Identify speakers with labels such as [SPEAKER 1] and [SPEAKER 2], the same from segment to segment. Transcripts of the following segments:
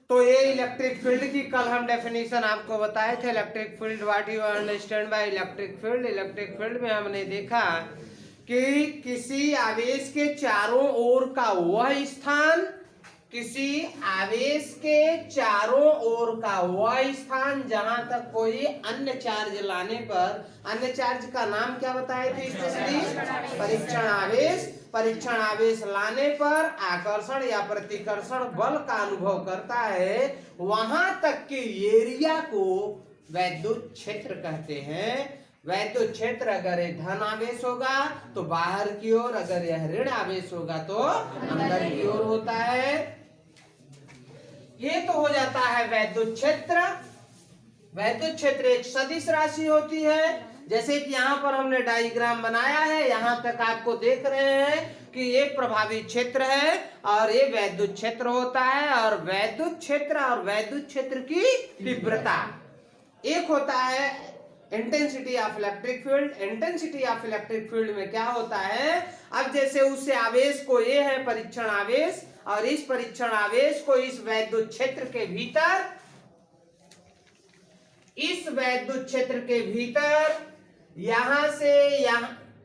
[SPEAKER 1] तो ये electric field की कल हम डेफिनेशन आपको बताए थे। Electric field, what you understand by electric field. Electric field में हमने देखा कि किसी आवेश के चारों ओर का वह स्थान, किसी आवेश के चारों ओर का वह स्थान जहां तक कोई अन्य चार्ज लाने पर, अन्य चार्ज का नाम क्या बताए थे स्पेशली? परीक्षण आवेश। परीक्षण आवेश लाने पर आकर्षण या प्रतिकर्षण बल का अनुभव करता है, वहां तक के एरिया को वैद्युत क्षेत्र कहते हैं। वैद्युत क्षेत्र अगर ये धन आवेश होगा तो बाहर की ओर, अगर यह ऋण आवेश होगा तो अंदर की ओर होता है। ये तो हो जाता है वैद्युत क्षेत्र। वैद्युत क्षेत्र एक सदिश राशि होती है, जैसे कि यहाँ पर हमने डायग्राम बनाया है। यहाँ तक आपको देख रहे हैं कि ये प्रभावी क्षेत्र है और ये वैद्युत क्षेत्र होता है। और वैद्युत क्षेत्र और वैद्युत क्षेत्र की तीव्रता, एक होता है intensity of electric field. Intensity of electric field में क्या होता है, अब जैसे उससे आवेश को, ये है परीक्षण आवेश, और इस परीक्षण आवेश को इस वैद्युत क्षेत्र के भीतर, इस वैद्युत क्षेत्र के भीतर यहां से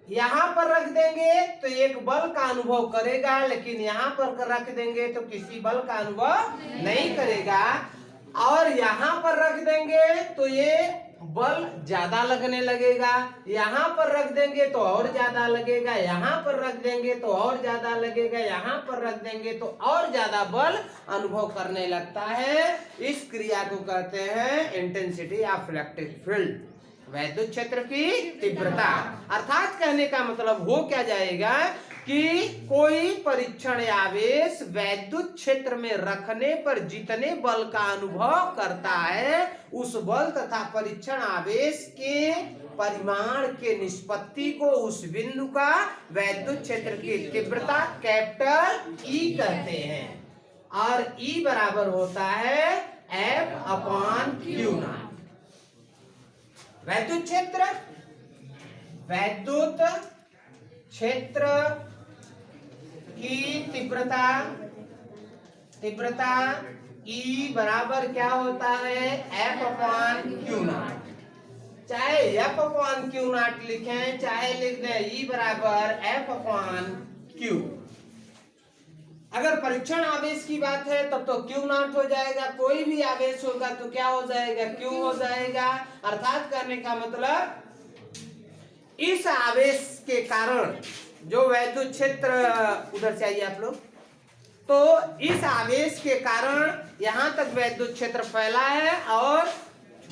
[SPEAKER 1] यहां पर रख देंगे तो एक बल का अनुभव करेगा, लेकिन यहां पर रख देंगे तो किसी बल का अनुभव नहीं करेगा। और यहां पर रख देंगे तो ये बल ज्यादा लगने लगेगा, यहां पर रख देंगे तो और ज्यादा लगेगा, यहां पर रख देंगे तो और ज्यादा लगेगा, यहां पर रख देंगे तो और ज्यादा बल अनुभव करने लगता है। इस क्रिया को कहते हैं इंटेंसिटी ऑफ इलेक्ट्रिक फील्ड, वैद्युत क्षेत्र की तीव्रता। अर्थात कहने का मतलब हो क्या जाएगा कि कोई परीक्षण आवेश वैद्युत क्षेत्र में रखने पर जितने बल का अनुभव करता है, उस बल तथा परीक्षण आवेश के परिमाण के निष्पत्ति को उस बिंदु का वैद्युत क्षेत्र की तीव्रता कैपिटल ई कहते हैं। और ई बराबर होता है F/Q0। वैद्युत क्षेत्र, वैद्युत क्षेत्र की तीव्रता, तीव्रता E बराबर क्या होता है F/Q0। चाहे F/Q0 लिखें, चाहे लिख दें E बराबर F/Q। अगर परीक्षण आवेश की बात है तब तो Q0 हो जाएगा, कोई भी आवेश होगा तो क्या हो जाएगा, Q हो जाएगा। अर्थात करने का मतलब इस आवेश के कारण जो वैद्युत क्षेत्र, उधर से आइए आप लोग, तो इस आवेश के कारण यहां तक वैद्युत क्षेत्र फैला है। और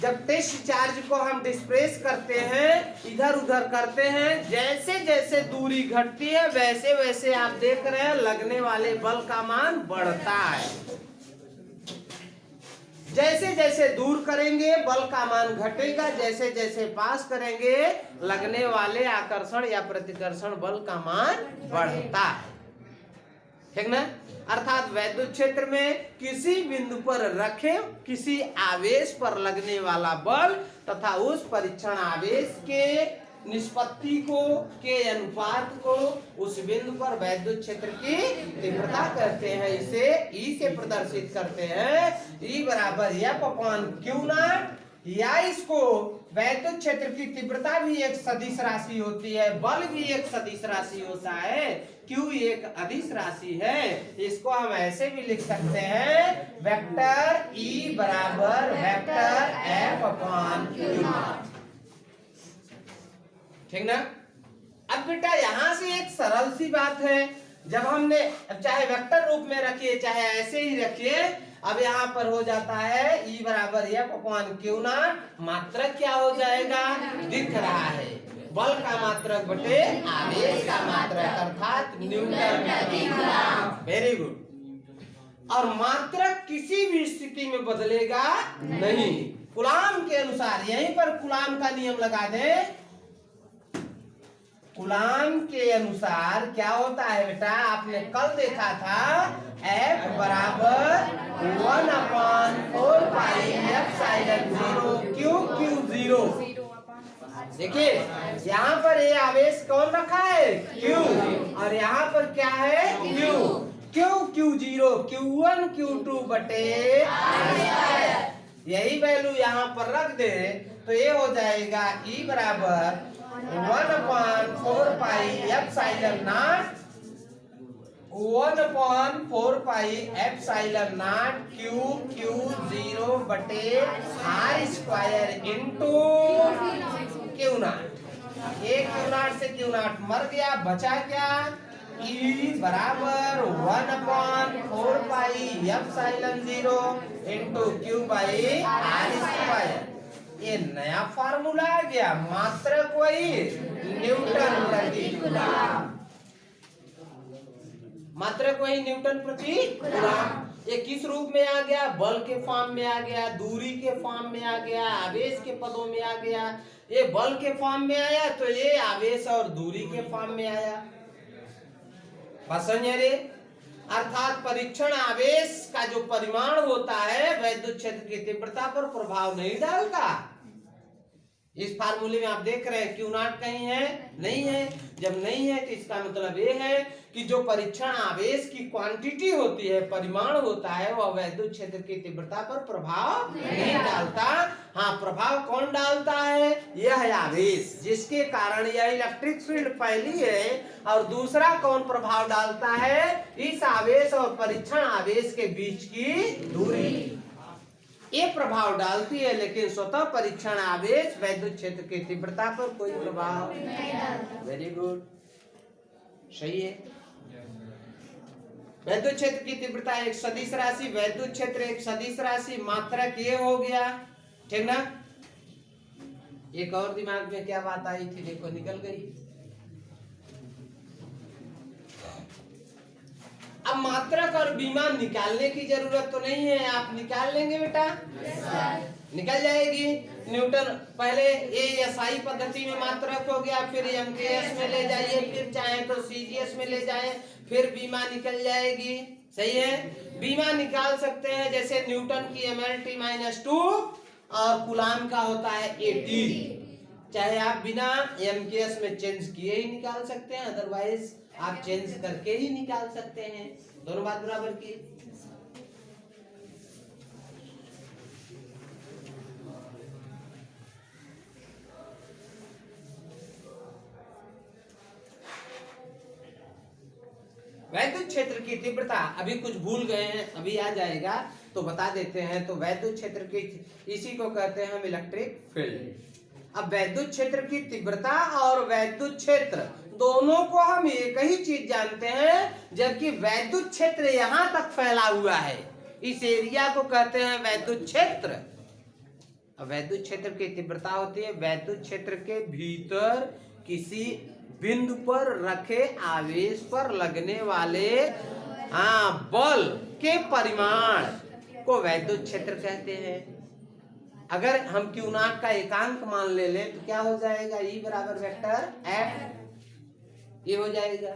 [SPEAKER 1] जब टेस्ट चार्ज को हम डिस्प्लेस करते हैं, इधर उधर करते हैं, जैसे जैसे दूरी घटती है वैसे वैसे आप देख रहे हैं लगने वाले बल का मान बढ़ता है। जैसे जैसे दूर करेंगे बल का मान घटेगा, जैसे जैसे पास करेंगे लगने वाले आकर्षण या प्रतिकर्षण बल का मान बढ़ता है, ठीक ना। अर्थात वैद्युत क्षेत्र में किसी बिंदु पर रखे किसी आवेश पर लगने वाला बल तथा उस परीक्षण आवेश के निष्पत्ति को, के अनुपात को उस बिंदु पर वैद्युत क्षेत्र की तीव्रता कहते हैं। इसे ई से प्रदर्शित करते हैं। ई बराबर F/Q0, या इसको वैद्युत क्षेत्र की तीव्रता भी एक सदिश राशि होती है, बल भी एक सदिश राशि होता है, Q एक अदिश राशि है। इसको हम ऐसे भी लिख सकते हैं वेक्टर E बराबर वेक्टर F/Q0, ठीक ना। अब बेटा यहां से एक सरल सी बात है, जब हमने, चाहे वेक्टर रूप में रखिए चाहे ऐसे ही रखिए, अब यहाँ पर हो जाता है E बराबर F/Q0, मात्रक क्या हो जाएगा, दिख रहा है, बल का मात्रक बटे आवेश का मात्रक, अर्थात न्यूटन। Very good. और मात्रक किसी भी स्थिति में बदलेगा नहीं, कूलाम के अनुसार। यहीं पर कूलाम का नियम लगा दें, कूलाम के अनुसार क्या होता है बेटा, आपने कल देखा था F बराबर 1/4πε0 Q0। देखिए यहाँ पर ये आवेश कौन रखा है, Q, और यहाँ पर क्या है, Q। Q0 Q1 Q2 बटे यही वैल्यू यहाँ पर रख दे तो ये हो जाएगा E बराबर 1/4 pi epsilon not 1/4 pi epsilon not Q0 बटे R स्क्वायर इंटू Q0। एक Q0 से Q0 मर गया, बचा क्या? E बराबर 1/4 pi epsilon 0 into Q by R square. ये नया फार्मूला आ गया, मात्रक वही, न्यूटन प्रति कूलम। मात्रक वही, न्यूटन प्रति कूलम। ये किस रूप में आ गया? बल के फॉर्म में आ गया, दूरी के फॉर्म में आ गया, आवेश के पदों में आ गया। ये बल के फॉर्म में आया तो ये आवेश और दूरी के फॉर्म में आया। रे अर्थात परीक्षण आवेश का जो परिमाण होता है वैद्युत क्षेत्र की तीव्रता पर प्रभाव नहीं डालता। इस फार्मूले में आप देख रहे हैं Q0 कहीं है? नहीं है। जब नहीं है तो इसका मतलब ये है कि जो परीक्षण आवेश की क्वांटिटी होती है, परिमाण होता है, वह वैद्युत क्षेत्र की तीव्रता पर प्रभाव नहीं डालता। हाँ, प्रभाव कौन डालता है? यह है आवेश, जिसके कारण यह इलेक्ट्रिक फील्ड फैली है। और दूसरा कौन प्रभाव डालता है? इस आवेश और परीक्षण आवेश के बीच की दूरी ये प्रभाव डालती है, लेकिन स्वतः परीक्षण आवेश वैद्युत क्षेत्र की तीव्रता पर कोई प्रभाव नहीं डालता। वेरी गुड, सही है। वैद्युत क्षेत्र की तीव्रता एक सदिश राशि, वैद्युत क्षेत्र एक सदिश राशि, मात्रक ये हो गया, ठीक ना? एक और दिमाग में क्या बात आई थी, देखो निकल गई। अब मात्रक और विमान निकालने की जरूरत तो नहीं है, आप निकाल लेंगे बेटा? निकल जाएगी। न्यूटन पहले एएसआई पद्धति में मात्रक हो गया, फिर एमकेएस में ले जाइए, फिर चाहे तो सीजीएस में ले जाए, फिर बीमा निकल जाएगी। सही है, बीमा निकाल सकते हैं। जैसे न्यूटन की MLT-2 और कूलाम का होता है AT। चाहे आप बिना एमकेएस में चेंज किए ही निकाल सकते हैं, अदरवाइज आप चेंज करके ही निकाल सकते हैं। दोनों बात बराबर की। वैद्युत क्षेत्र की तीव्रता, अभी कुछ भूल गए हैं, अभी आ जाएगा तो बता देते हैं। तो वैद्युत क्षेत्र की, इसी को कहते हैं हम इलेक्ट्रिक फील्ड। अब वैद्युत क्षेत्र की तीव्रता और वैद्युत क्षेत्र दोनों को हम एक ही चीज जानते हैं, जबकि वैद्युत क्षेत्र यहां तक फैला हुआ है, इस एरिया को कहते हैं वैद्युत क्षेत्र। अब वैद्युत क्षेत्र की तीव्रता होती है वैद्युत क्षेत्र के भीतर किसी बिंदु पर रखे आवेश पर लगने वाले बल के परिमाण को वैद्युत क्षेत्र कहते हैं। अगर हम Q0 का एकांक मान ले लें तो क्या हो जाएगा? E बराबर वेक्टर F, ये हो जाएगा।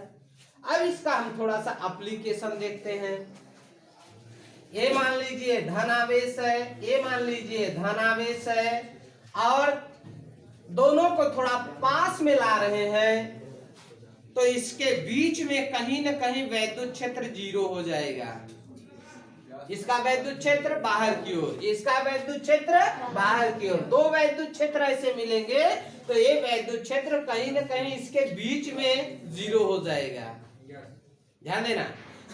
[SPEAKER 1] अब इसका हम थोड़ा सा एप्लीकेशन देखते हैं। ये मान लीजिए धन आवेश है, ये मान लीजिए धन आवेश है, और दोनों को थोड़ा पास में ला रहे हैं, तो इसके बीच में कहीं न कहीं वैद्युत क्षेत्र 0 हो जाएगा। इसका वैद्युत क्षेत्र बाहर की ओर, इसका वैद्युत क्षेत्र बाहर की ओर, दो वैद्युत क्षेत्र ऐसे मिलेंगे तो ये वैद्युत क्षेत्र कहीं न कहीं इसके बीच में 0 हो जाएगा। ध्यान देना,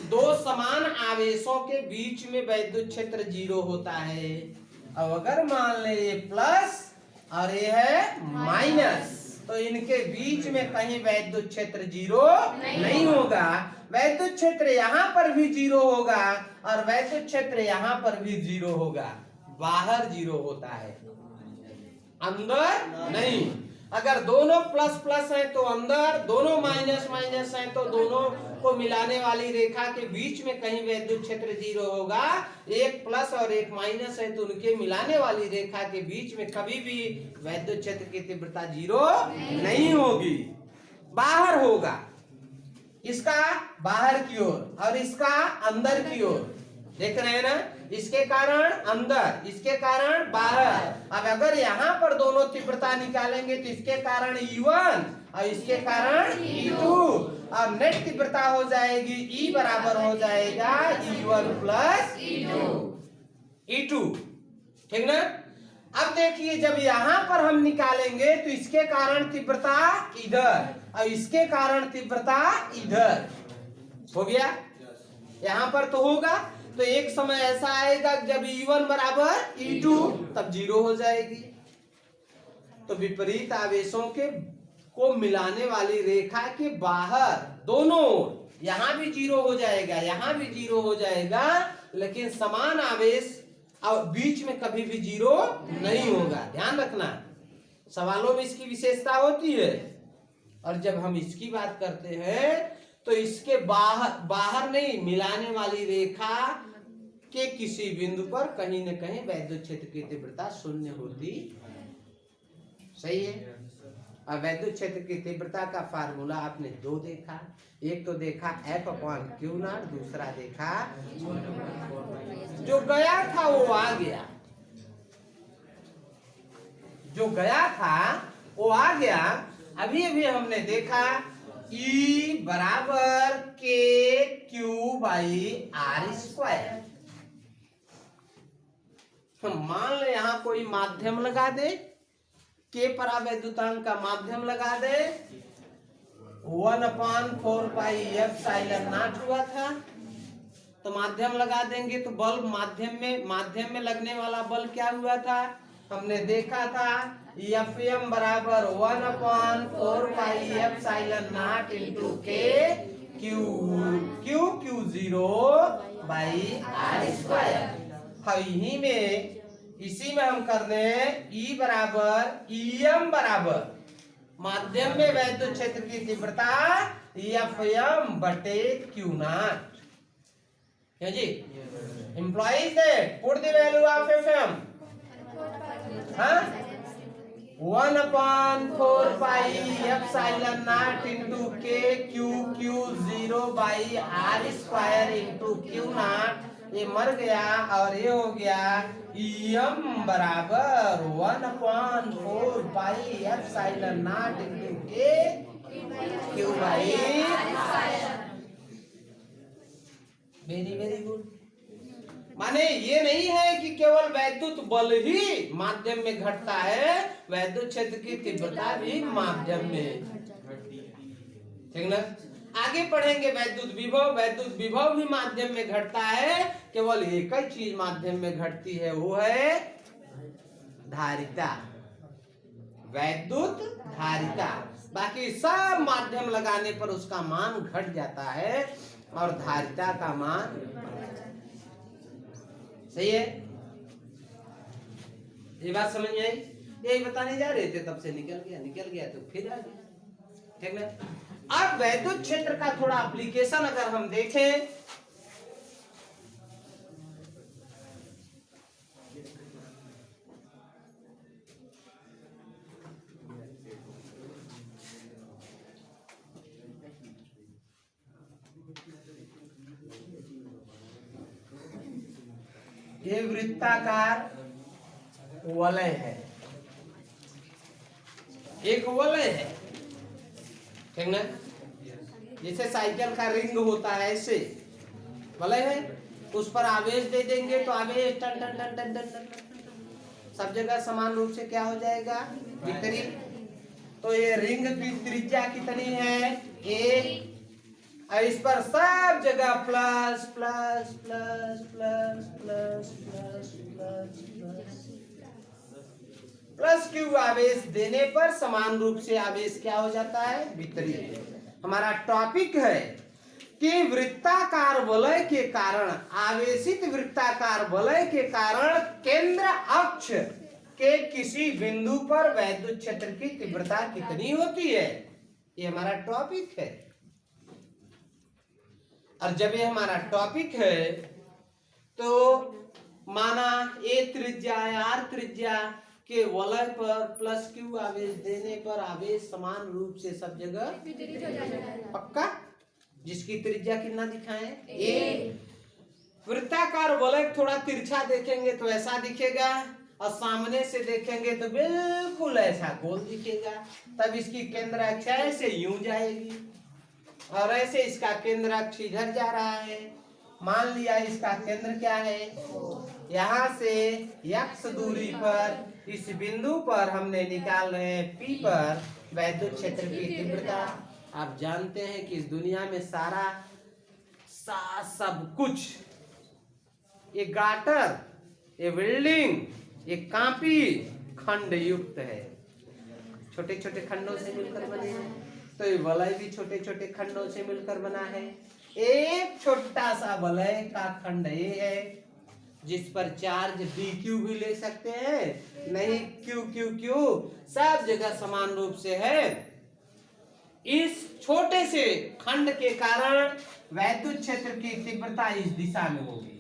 [SPEAKER 1] दो समान आवेशों के बीच में वैद्युत क्षेत्र 0 होता है। अब अगर मान ले ये प्लस और ये है माइनस, तो इनके बीच में कहीं वैद्युत क्षेत्र 0 नहीं होगा। वैद्युत क्षेत्र यहाँ पर भी 0 होगा और वैद्युत क्षेत्र यहाँ पर भी 0 होगा। बाहर 0 होता है, अंदर नहीं। अगर दोनों प्लस प्लस है तो अंदर, दोनों माइनस माइनस है तो दोनों को मिलाने वाली रेखा के बीच में कहीं वैद्युत क्षेत्र 0 होगा। एक प्लस और एक माइनस है तो उनके मिलाने वाली रेखा के बीच में कभी भी वैद्युत क्षेत्र की तीव्रता 0 नहीं होगी, बाहर होगा। इसका बाहर की ओर और इसका अंदर की ओर। देख रहे हैं ना, इसके कारण अंदर, इसके कारण बाहर। अब अगर यहाँ पर दोनों तीव्रता निकालेंगे तो इसके कारण E1 और इसके कारण E2, अब नेट तीव्रता हो जाएगी E बराबर हो जाएगा E1 प्लस E2, ठीक ना। अब देखिए जब यहाँ पर हम निकालेंगे तो इसके कारण तीव्रता इधर और इसके कारण तीव्रता इधर हो गया। यहाँ पर तो होगा, तो एक समय ऐसा आएगा जब E1 बराबर E2 तब 0 हो जाएगी। तो विपरीत आवेशों के को मिलाने वाली रेखा के बाहर दोनों, यहाँ भी 0 हो जाएगा, यहाँ भी 0 हो जाएगा, लेकिन समान आवेश और बीच में कभी भी 0 नहीं होगा। ध्यान रखना, सवालों में इसकी विशेषता होती है। और जब हम इसकी बात करते हैं तो इसके बाहर नहीं, मिलाने वाली रेखा के किसी बिंदु पर कहीं न कहीं वैद्युत क्षेत्र की तीव्रता शून्य होती। सही है। और वैद्युत क्षेत्र की तीव्रता का फार्मूला आपने दो देखा, एक तो देखा F/Q0, दूसरा देखा जो गया था वो आ गया, जो गया था वो आ गया। अभी अभी हमने देखा E बराबर KQ/R²। मान ले यहाँ कोई माध्यम लगा दे, K परावैद्युतांक का माध्यम लगा दे, 1/4πε0 हुआ था, तो माध्यम लगा देंगे तो बल्ब माध्यम में लगने वाला बल क्या हुआ था, हमने देखा था Fm बराबर 1/4πε0 इंटू QQ0/R²। इसी में हम कर दें E बराबर Em बराबर माध्यम में वैद्युत क्षेत्र की तीव्रता Fm/Q0। क्या जी? Implies that put the value of Fm, हाँ, 1/4πε0 इंटू KQ0/R² इंटू Q0, ये मर गया और ये हो गया Em बराबर 1/4πε0 इंटू KQ/R²। Very good. माने ये नहीं है कि केवल वैद्युत बल ही माध्यम में घटता है, वैद्युत क्षेत्र की तीव्रता भी माध्यम में, ठीक ना। आगे पढ़ेंगे वैद्युत विभव भी माध्यम में घटता है, केवल एक ही चीज माध्यम में घटती है, वो है धारिता, वैद्युत धारिता। बाकी सब माध्यम लगाने पर उसका मान घट जाता है और धारिता का मान, सही है। ये बात समझ में आई? यही बताने जा रहे थे, तब से निकल गया तो फिर आ गया, ठीक ना। अब वैद्युत क्षेत्र का थोड़ा एप्लीकेशन अगर हम देखें, ये वृत्ताकार वलय है, एक वलय है, ठीक ना। जैसे साइकिल का रिंग होता है, ऐसे वलय है, उस पर आवेश दे देंगे तो आवेश टन टन टन टन टन टन सब जगह समान रूप से क्या हो जाएगा, वितरित। तो ये रिंग की त्रिज्या कितनी है, a, और इस पर सब जगह plus plus plus plus plus plus plus plus Q आवेश देने पर समान रूप से आवेश क्या हो जाता है, वितरित। हमारा टॉपिक है कि वृत्ताकार वलय के कारण, आवेशित वृत्ताकार वलय के कारण केंद्र अक्ष के किसी बिंदु पर वैद्युत क्षेत्र की तीव्रता कितनी होती है, ये हमारा टॉपिक है। और जब ये हमारा टॉपिक है तो माना A त्रिज्या R त्रिज्या के वलय पर प्लस क्यू आवेश देने पर आवेश समान रूप से सब जगह पक्का, जिसकी त्रिज्या कितना दिखाएं, A। वृत्ताकार वलय थोड़ा तिरछा देखेंगे तो ऐसा दिखेगा, और सामने से देखेंगे तो बिल्कुल ऐसा गोल दिखेगा। तब इसकी केंद्र अक्ष ऐसे यूं जाएगी, और ऐसे इसका केंद्र अक्ष इधर जा रहा है। मान लिया इसका केंद्र क्या है, यहाँ से x दूरी पर इस बिंदु पर हमने निकाल रहे हैं P पर वैद्युत क्षेत्र की तीव्रता। आप जानते हैं कि इस दुनिया में सारा सब कुछ, ये गाटर, ये बिल्डिंग, ये कापी खंड युक्त है, छोटे छोटे खंडों से मिलकर बने हैं। तो ये वलय भी छोटे छोटे खंडों से मिलकर बना है। एक छोटा सा वलय का खंड ये है जिस पर चार्ज dq भी ले सकते हैं, नहीं q सब जगह समान रूप से है। इस छोटे से खंड के कारण वैद्युत क्षेत्र की तीव्रता इस दिशा में होगी,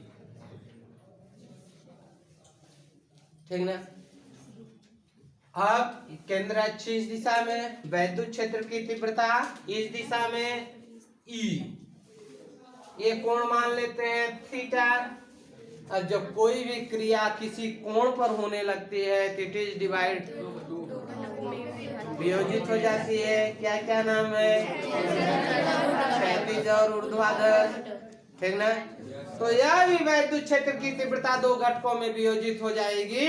[SPEAKER 1] ठीक ना। अब केंद्र अक्ष इस दिशा में, वैद्युत क्षेत्र की तीव्रता इस दिशा में E, ये कोण मान लेते हैं थीटा। और जब कोई भी क्रिया किसी कोण पर होने लगती है तो इट इज डिवाइड, वियोजित हो जाती है। क्या क्या नाम है, क्षैतिज और ऊर्ध्वाधर, ठीक ना। तो यह भी वैद्युत क्षेत्र की तीव्रता दो घटकों में वियोजित हो जाएगी।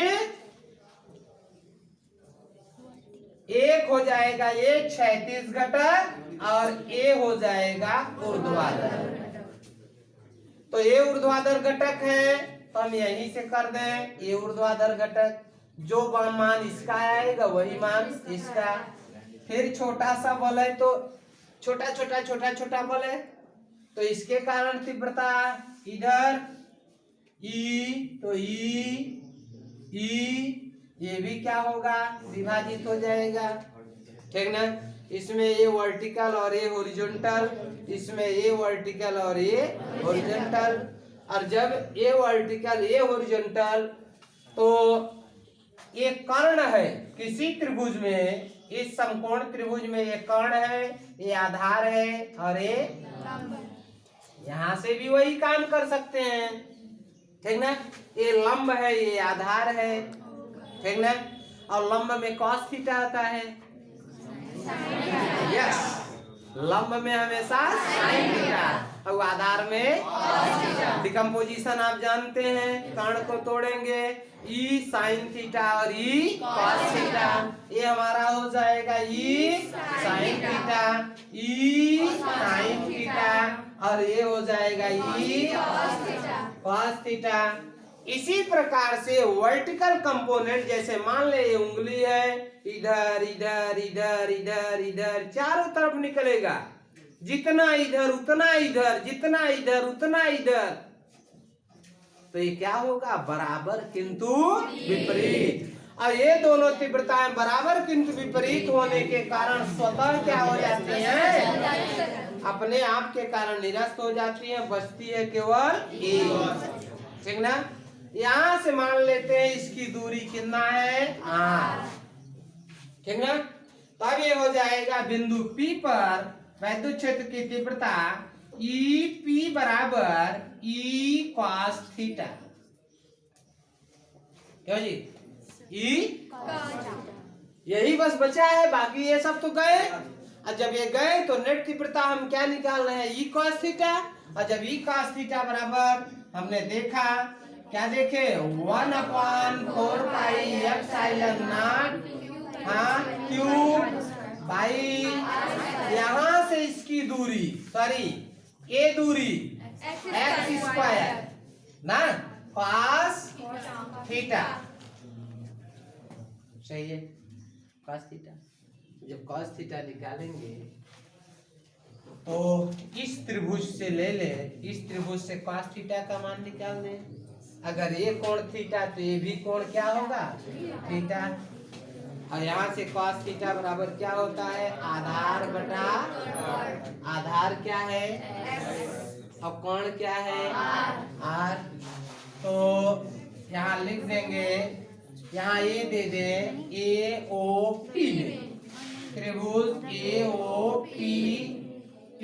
[SPEAKER 1] एक हो जाएगा ये क्षैतिज घटक और ये हो जाएगा ऊर्ध्वाधर। तो ये ऊर्ध्वाधर घटक है तो हम यहीं से कर दें, ये ऊर्ध्वाधर घटक, जो मान इसका आएगा वही मान इसका। फिर छोटा सा वलय, तो छोटा वलय, तो इसके कारण तीव्रता इधर ई, तो ई ये भी क्या होगा, विभाजित हो जाएगा, ठीक ना। इसमें ये वर्टिकल और ये हॉरिजॉन्टल, इसमें ये वर्टिकल और ये हॉरिजॉन्टल। और जब ये वर्टिकल ये हॉरिजॉन्टल, तो ये कर्ण है किसी त्रिभुज में, इस समकोण त्रिभुज में ये कर्ण है, ये आधार है, और ये यहाँ से भी वही काम कर सकते हैं, ठीक ना। ये लंब है, ये आधार है, ठीक ना। और लंब में cos थीटा आता है, यस, लंब में हमेशा sin थीटा, और आधार में डिकम्पोजिशन आप जानते हैं, कर्ण को तोड़ेंगे, ई साइन थीटा और ई cos थीटा, ये हमारा हो जाएगा ई साइन थीटा, ई साइन थीटा, और ये हो जाएगा ई cos थीटा। इसी प्रकार से वर्टिकल कंपोनेंट, जैसे मान ले ये उंगली है, इधर इधर इधर इधर इधर चारों तरफ निकलेगा, जितना इधर उतना इधर, जितना इधर उतना इधर, तो ये क्या होगा, बराबर किंतु विपरीत। और ये दोनों तीव्रताएं बराबर किंतु विपरीत होने के कारण स्वतः क्या हो जाती हैं, अपने आप के कारण निरस्त हो जाती हैं, बचती है केवल एक, ठीक ना। यहाँ से मान लेते हैं इसकी दूरी कितना है, r, ठीक ना। तब ये हो जाएगा बिंदु P पर वैद्युत क्षेत्र की तीव्रता EP बराबर E cos थीटा, क्यों जी, E, यही बस बचा है, बाकी ये सब तो गए। और जब ये गए तो नेट तीव्रता हम क्या निकाल रहे हैं, E cos थीटा। और जब E cos थीटा बराबर, हमने देखा, क्या देखे, 1/4 पाई एप्सिलॉन नॉट, हाँ, क्यूब बाई, यहाँ से इसकी दूरी, सॉरी ये दूरी एक्स स्क्वायर ना, cos थीटा, सही है, cos थीटा। जब cos थीटा निकालेंगे तो इस त्रिभुज से ले ले, इस त्रिभुज से cos थीटा का मान निकाल दें। अगर ये कोण थीटा तो ये भी कोण क्या होगा, थीटा। और यहाँ से cos थीटा बराबर क्या होता है, आधार बटा, आधार क्या है, और कोण क्या है, r। तो यहाँ लिख देंगे, यहाँ ये दे दें, AOP में, त्रिभुज AOP P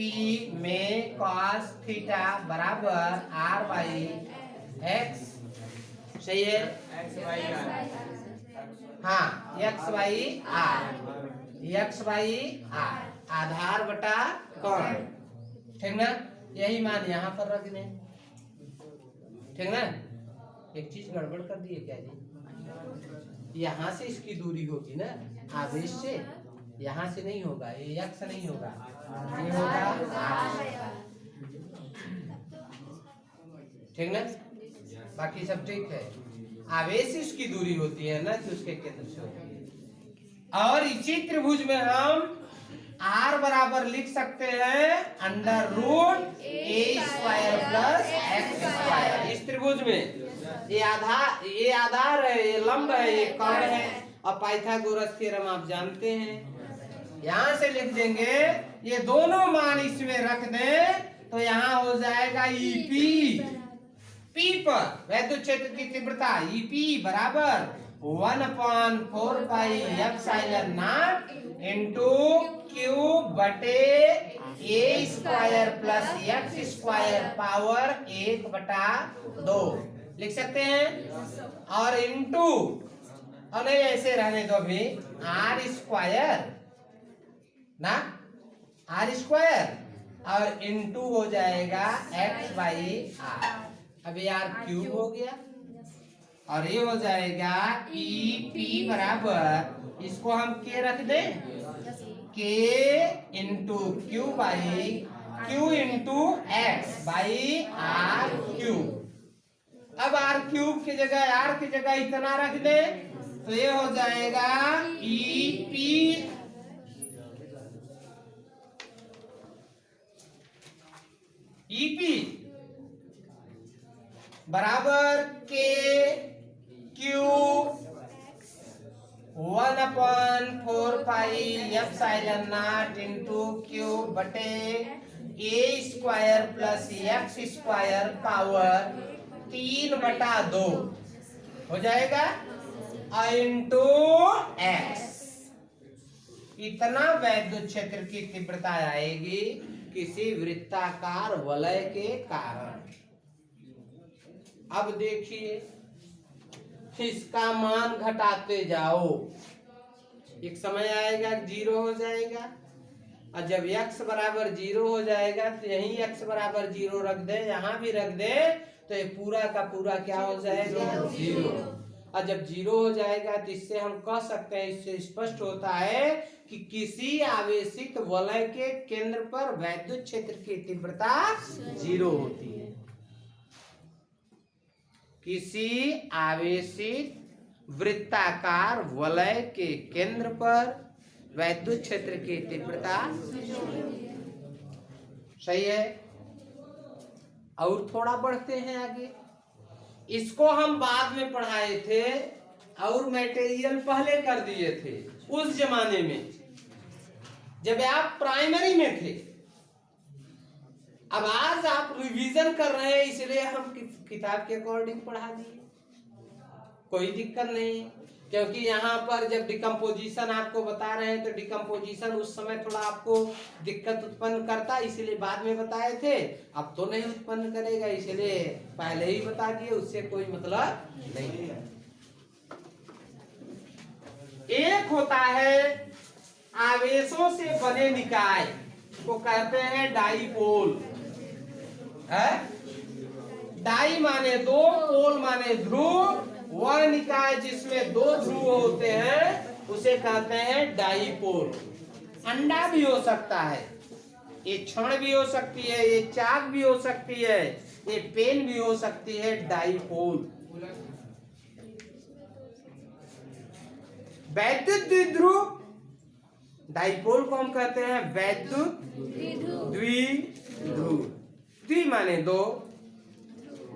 [SPEAKER 1] में cos थीटा बराबर r बाई एक्स, सही है, हाँ X by R, X by R, आधार बटा कौन, ठीक ना। यही मान यहाँ पर रख दें, ठीक ना। एक चीज गड़बड़ कर दी है क्या जी, यहाँ से इसकी दूरी होगी ना आवेश से, यहाँ से नहीं होगा, ये एक्स नहीं होगा, ये होगा आर, ठीक ना। बाकी सब ठीक है, आवेश इसकी दूरी होती है ना कि उसके केंद्र से होती है। और इसी त्रिभुज में हम r बराबर लिख सकते हैं अंडर रूट ए स्क्वायर प्लस एक्स स्क्वायर। इस त्रिभुज में ये आधार है, ये लंब है, ये कर्ण है, और पाइथागोरस थ्योरम आप जानते हैं। यहां से लिख देंगे, ये दोनों मान इसमें रख दें तो यहाँ हो जाएगा ईपी, पी पर वैद्युत क्षेत्र की तीव्रता ईपी बराबर 1/4 pi epsilon nought into Q बटे A square plus X square power 1/2 लिख सकते हैं। और इनटू, और नहीं ऐसे रहने दो अभी, आर स्क्वायर ना, आर स्क्वायर और इनटू हो जाएगा एक्स बाई आर। अभी आर क्यूब हो गया और ये हो जाएगा ई पी बराबर, इसको हम के रख दें, K into Q by Q into X by R cube. अब आर क्यूब की जगह, आर की जगह इतना रख दे तो ये हो जाएगा ई पी बराबर K Q 1/4 pi epsilon nought into Q बटे A square plus X square power 3/2 हो जाएगा इनटू एक्स। इतना वैद्युत क्षेत्र की तीव्रता आएगी किसी वृत्ताकार वलय के कारण। अब देखिए, इसका मान घटाते जाओ, एक समय आएगा 0 हो जाएगा, और जब x बराबर 0 हो जाएगा तो यही x बराबर 0 रख दे, यहाँ भी रख दे, तो ये पूरा का पूरा क्या हो जाएगा 0। और जब 0 हो जाएगा तो इससे हम कह सकते हैं, इससे स्पष्ट होता है कि किसी आवेशित वलय के केंद्र पर वैद्युत क्षेत्र की तीव्रता 0 होती है। किसी आवेशित वृत्ताकार वलय के केंद्र पर वैद्युत क्षेत्र की तीव्रता, सही है। और थोड़ा बढ़ते हैं आगे, इसको हम बाद में पढ़ाए थे और मटेरियल पहले कर दिए थे उस जमाने में जब आप प्राइमरी में थे। अब आज आप रिवीजन कर रहे हैं, इसलिए हम किताब के अकॉर्डिंग पढ़ा दिए, कोई दिक्कत नहीं। क्योंकि यहाँ पर जब डिकम्पोजिशन आपको बता रहे हैं तो डिकम्पोजिशन उस समय थोड़ा आपको दिक्कत उत्पन्न करता, इसलिए बाद में बताए थे। अब तो नहीं उत्पन्न करेगा, इसलिए पहले ही बता दिए, उससे कोई मतलब नहीं है। एक होता है आवेशों से बने निकाय, को कहते हैं डाईपोल। डाई माने दो, पोल माने ध्रुव, वह निकाय जिसमें दो ध्रुव होते हैं उसे कहते हैं डाईपोल। अंडा भी हो सकता है, ये क्षण भी हो सकती है, ये चाक भी हो सकती है, ये पेन भी हो सकती है, डाईपोल। वैद्युत द्विध्रुव, डाईपोल को हम कहते हैं वैद्युत द्विध्रुव। द्वि माने दो,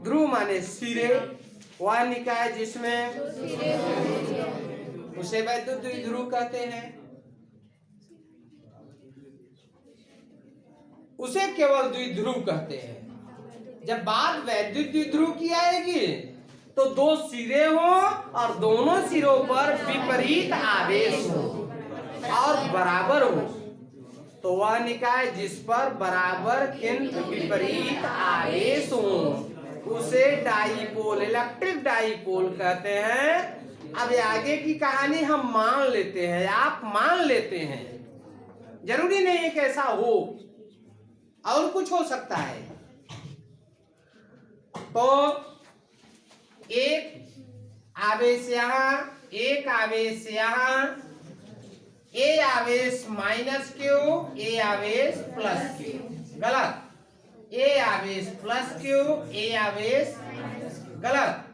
[SPEAKER 1] ध्रुव माने सिरे, वह निकाय जिसमें उसे वैद्युत द्विध्रुव कहते हैं। उसे केवल द्विध्रुव कहते हैं। जब बात वैद्युत द्विध्रुव की आएगी तो दो सिरे हो और दोनों सिरों पर विपरीत आवेश हो और बराबर हो, तो वह निकाय जिस पर बराबर किंतु विपरीत आवेश हो उसे डाईपोल, इलेक्ट्रिक डाईपोल कहते हैं। अब आगे की कहानी हम मान लेते हैं, आप मान लेते हैं, जरूरी नहीं है कि ऐसा हो, और कुछ हो सकता है। तो एक आवेश यहां, एक आवेश यहां, ए आवेश माइनस क्यू, ए आवेश प्लस क्यू, गलत। ए आवेश प्लस क्यू, ए आवेश गलत,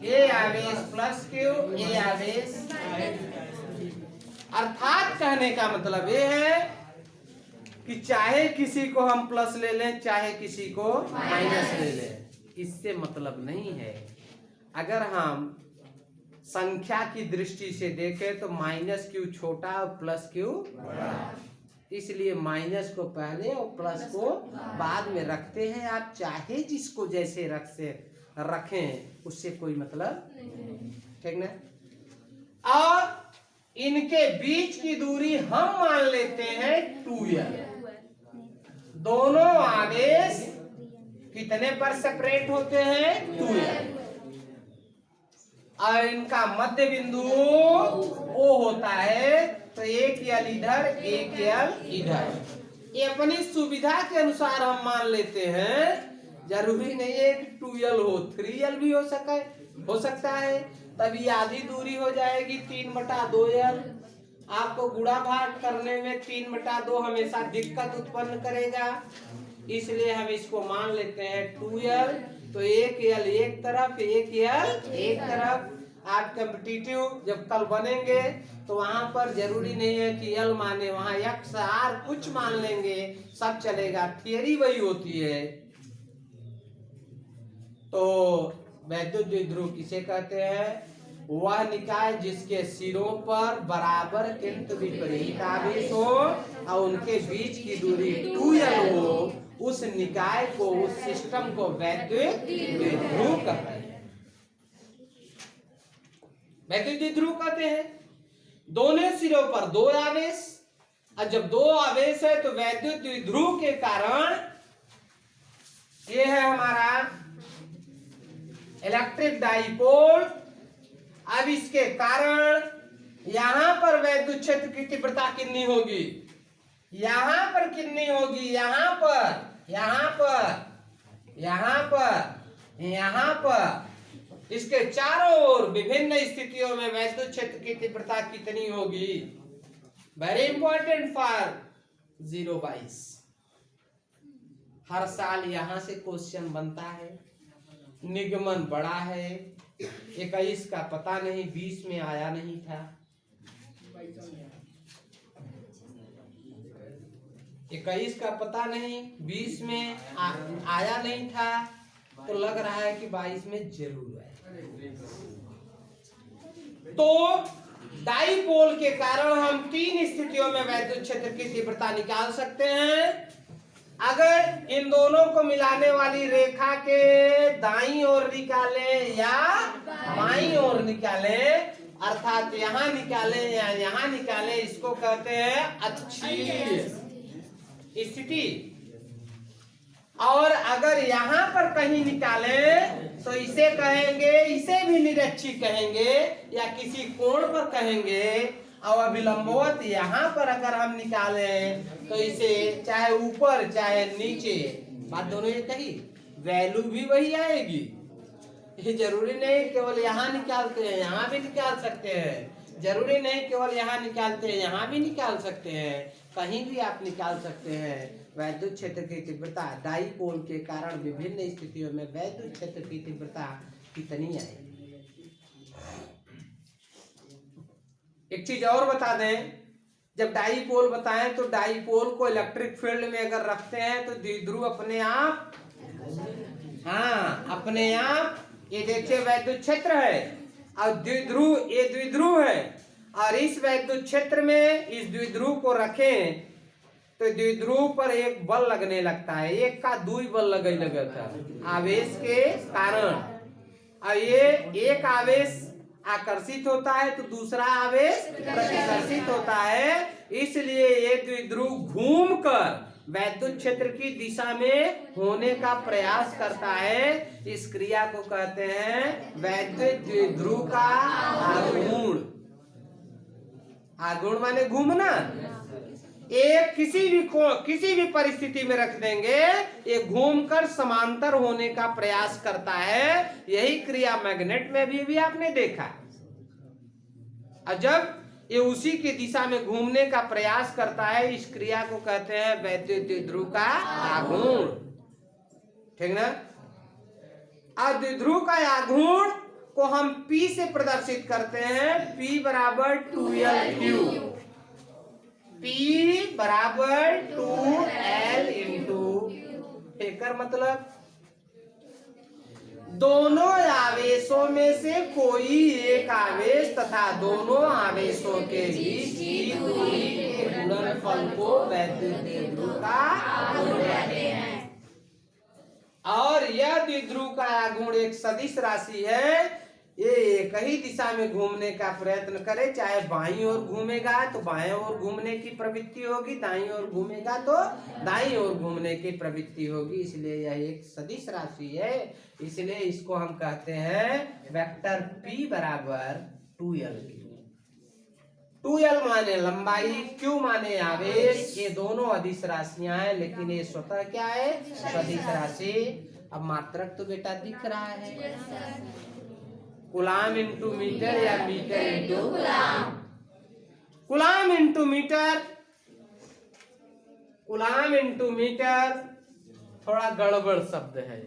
[SPEAKER 1] ए आवेश प्लस क्यू, ए आवेश। अर्थात कहने का मतलब ये है कि चाहे किसी को हम प्लस ले लें, चाहे किसी को माइनस ले लें, इससे मतलब नहीं है। अगर हम संख्या की दृष्टि से देखें तो माइनस क्यू छोटा और प्लस क्यू बड़ा, इसलिए माइनस को पहले और प्लस को बाद में रखते हैं। आप चाहे जिसको जैसे रखें, उससे कोई मतलब, ठीक ना। और इनके बीच की दूरी हम मान लेते हैं 2l। दोनों आवेश कितने पर सेपरेट होते हैं? 2l। और इनका मध्य बिंदु O होता है, तो एक यल इधर, एक यल इधर। ये अपनी सुविधा के अनुसार हम मान लेते हैं, जरूरी नहीं है कि 2l हो, 3l भी हो सकता है। तभी आधी दूरी हो जाएगी 3/2l। आपको गुणा भाग करने में 3/2 हमेशा दिक्कत उत्पन्न करेगा, इसलिए हम इसको मान लेते हैं 2l। तो एक यल एक तरफ, एक यल एक तरफ। आप कॉम्पिटिटिव जब कल बनेंगे तो वहां पर जरूरी नहीं है कि यल माने, वहां x r कुछ मान लेंगे, सब चलेगा, थियरी वही होती है। तो वैद्युत द्विध्रुव किसे कहते हैं? वह निकाय जिसके सिरों पर बराबर किंतु विपरीत आवेश हो और उनके बीच की दूरी 2l हो, उस निकाय को, उस सिस्टम को वैद्युत द्विध्रुव कहते हैं। वैद्युत द्विध्रुव कहते हैं। दोनों सिरों पर दो आवेश, और जब दो आवेश है तो वैद्युत द्विध्रुव के कारण ये है हमारा इलेक्ट्रिक डाइपोल। अब इसके कारण यहां पर वैद्युत क्षेत्र की तीव्रता कितनी होगी? यहां पर कितनी होगी? यहां पर, यहां पर, यहां पर, यहां पर, इसके चारों ओर विभिन्न स्थितियों में वैद्युत क्षेत्र की तीव्रता कितनी होगी? Very important for 022। हर साल यहां से क्वेश्चन बनता है। निगमन बड़ा है, 21 का पता नहीं, 20 में आया नहीं था, 21 का पता नहीं, 20 में आया नहीं था, तो लग रहा है कि 22 में जरूर है। तो डाइपोल के कारण हम 3 स्थितियों में वैद्युत क्षेत्र की तीव्रता निकाल सकते हैं। अगर इन दोनों को मिलाने वाली रेखा के दाईं ओर निकालें या बाईं ओर निकालें, अर्थात यहां निकालें या यहां निकालें, इसको कहते हैं अक्षीय स्थिति। और अगर यहां पर कहीं निकालें तो इसे कहेंगे, इसे भी निरक्षी कहेंगे या किसी कोण पर कहेंगे। और अभिलंबवत यहां पर अगर हम निकालें तो इसे चाहे ऊपर चाहे नीचे, बात दोनों ये कही, वैल्यू भी वही आएगी। ये जरूरी नहीं केवल यहां निकालते हैं, यहां भी निकाल सकते हैं। जरूरी नहीं केवल यहां निकालते हैं, यहां भी निकाल सकते हैं, कहीं भी आप निकाल सकते हैं। वैद्युत क्षेत्र की तीव्रता डाइपोल के कारण विभिन्न स्थितियों में वैद्युत क्षेत्र की तीव्रता कितनी आएगी। एक चीज और बता दें, जब डाइपोल बताएं तो डाइपोल को इलेक्ट्रिक फील्ड में अगर रखते हैं तो द्विध्रुव अपने आप, हाँ अपने आप, ये देखिए वैद्युत क्षेत्र है और द्विध्रुव, ये द्विध्रुव है, और इस वैद्युत क्षेत्र में इस द्विध्रुव को रखें तो द्विध्रुव पर एक बल लगने लगता है, एक का 2 बल लगे लगता है आवेश के कारण। और ये एक आवेश आकर्षित होता है तो दूसरा आवेश प्रतिकर्षित होता है, इसलिए ये द्विध्रुव घूमकर वैद्युत क्षेत्र की दिशा में होने का प्रयास करता है, इस क्रिया को कहते हैं वैद्युत द्विध्रुव का आघूर्ण। आघूर्ण माने घूमना। एक किसी भी परिस्थिति में रख देंगे, ये घूमकर समांतर होने का प्रयास करता है। यही क्रिया मैग्नेट में भी आपने देखा। और जब ये उसी की दिशा में घूमने का प्रयास करता है, इस क्रिया को कहते हैं वैद्युत द्विध्रुव का आघूर्ण। ठीक ना। अब द्विध्रुव का आघूर्ण को हम P से प्रदर्शित करते हैं। P बराबर 2L/Q। P बराबर 2L इंटू फेकर, मतलब दोनों आवेशों में से कोई एक आवेश तथा दोनों आवेशों के बीच की दूरी के गुणनफल को वैद्युत द्विध्रुव का आघूर्ण कहते हैं। और यह द्विध्रुव का आघूर्ण एक सदिश राशि है। ये एक ही दिशा में घूमने का प्रयत्न करे, चाहे बाईं ओर घूमेगा तो बाएं ओर घूमने की प्रवृत्ति होगी, दाईं ओर घूमेगा तो दाईं ओर घूमने की प्रवृत्ति होगी। इसलिए यह एक सदिश राशि है। इसलिए इसको हम कहते हैं वेक्टर P बराबर 2L/Q। 2L माने लंबाई, Q माने आवेश। ये दोनों अदिश राशियां हैं, लेकिन ये स्वतः क्या है? सदिश राशि। अब मात्रक तो बेटा दिख रहा है, कूलाम इंटू मीटर या metre into coulomb. Coulomb into metre, coulomb into metre थोड़ा गड़बड़ शब्द है।